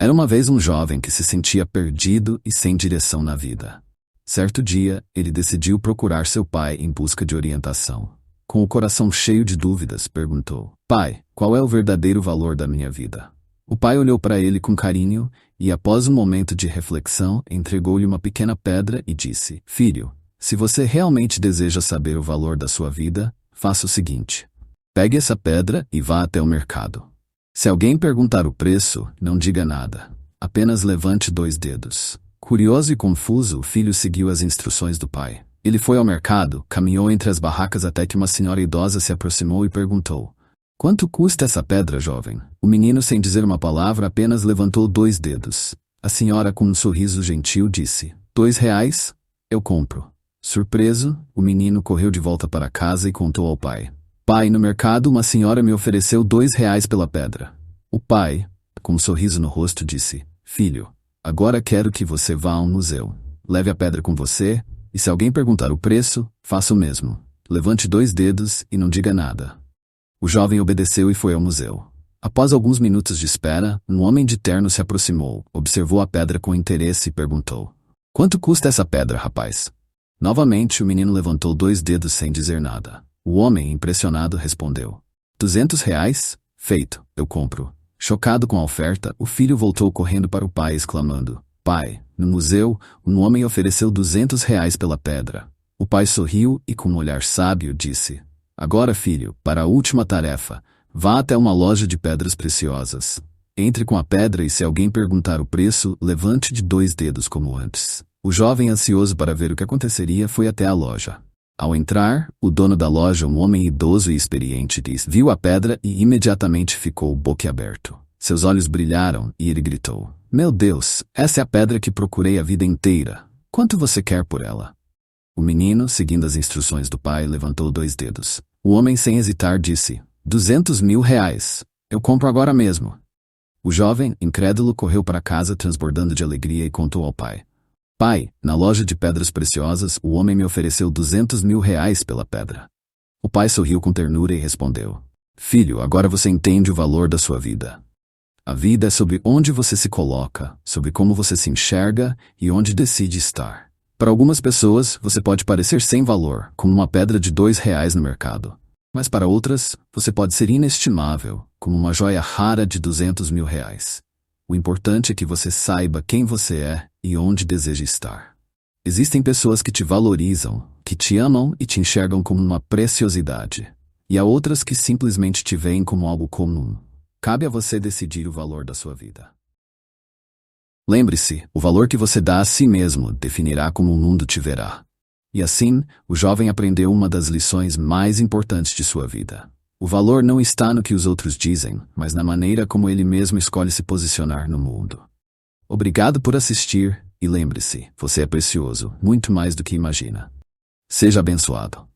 Era uma vez um jovem que se sentia perdido e sem direção na vida. Certo dia, ele decidiu procurar seu pai em busca de orientação. Com o coração cheio de dúvidas, perguntou: Pai, qual é o verdadeiro valor da minha vida? O pai olhou para ele com carinho e, após um momento de reflexão, entregou-lhe uma pequena pedra e disse: Filho, se você realmente deseja saber o valor da sua vida, faça o seguinte: pegue essa pedra e vá até o mercado. Se alguém perguntar o preço, não diga nada. Apenas levante 2 dedos. Curioso e confuso, o filho seguiu as instruções do pai. Ele foi ao mercado, caminhou entre as barracas até que uma senhora idosa se aproximou e perguntou: Quanto custa essa pedra, jovem? O menino, sem dizer uma palavra, apenas levantou 2 dedos. A senhora, com um sorriso gentil, disse: R$2? Eu compro. Surpreso, o menino correu de volta para casa e contou ao pai: Pai, no mercado uma senhora me ofereceu R$2 pela pedra. O pai, com um sorriso no rosto, disse: Filho, agora quero que você vá a um museu. Leve a pedra com você, e se alguém perguntar o preço, faça o mesmo. Levante 2 dedos e não diga nada. O jovem obedeceu e foi ao museu. Após alguns minutos de espera, um homem de terno se aproximou, observou a pedra com interesse e perguntou: Quanto custa essa pedra, rapaz? Novamente, o menino levantou 2 dedos sem dizer nada. O homem, impressionado, respondeu: R$200? Feito, eu compro. Chocado com a oferta, o filho voltou correndo para o pai, exclamando: Pai, no museu, um homem ofereceu R$200 pela pedra. O pai sorriu e, com um olhar sábio, disse: Agora, filho, para a última tarefa, vá até uma loja de pedras preciosas. Entre com a pedra e, se alguém perguntar o preço, levante de 2 dedos como antes. O jovem, ansioso para ver o que aconteceria, foi até a loja. Ao entrar, o dono da loja, um homem idoso e experiente, viu a pedra e imediatamente ficou boquiaberto. Seus olhos brilharam e ele gritou: Meu Deus, essa é a pedra que procurei a vida inteira. Quanto você quer por ela? O menino, seguindo as instruções do pai, levantou 2 dedos. O homem, sem hesitar, disse: R$200.000. Eu compro agora mesmo. O jovem, incrédulo, correu para casa transbordando de alegria e contou ao pai: Pai, na loja de pedras preciosas, o homem me ofereceu R$200.000 pela pedra. O pai sorriu com ternura e respondeu: Filho, agora você entende o valor da sua vida. A vida é sobre onde você se coloca, sobre como você se enxerga e onde decide estar. Para algumas pessoas, você pode parecer sem valor, como uma pedra de R$2 no mercado. Mas para outras, você pode ser inestimável, como uma joia rara de R$200.000. O importante é que você saiba quem você é e onde deseja estar. Existem pessoas que te valorizam, que te amam e te enxergam como uma preciosidade. E há outras que simplesmente te veem como algo comum. Cabe a você decidir o valor da sua vida. Lembre-se, o valor que você dá a si mesmo definirá como o mundo te verá. E assim, o jovem aprendeu uma das lições mais importantes de sua vida. O valor não está no que os outros dizem, mas na maneira como ele mesmo escolhe se posicionar no mundo. Obrigado por assistir, e lembre-se, você é precioso, muito mais do que imagina. Seja abençoado.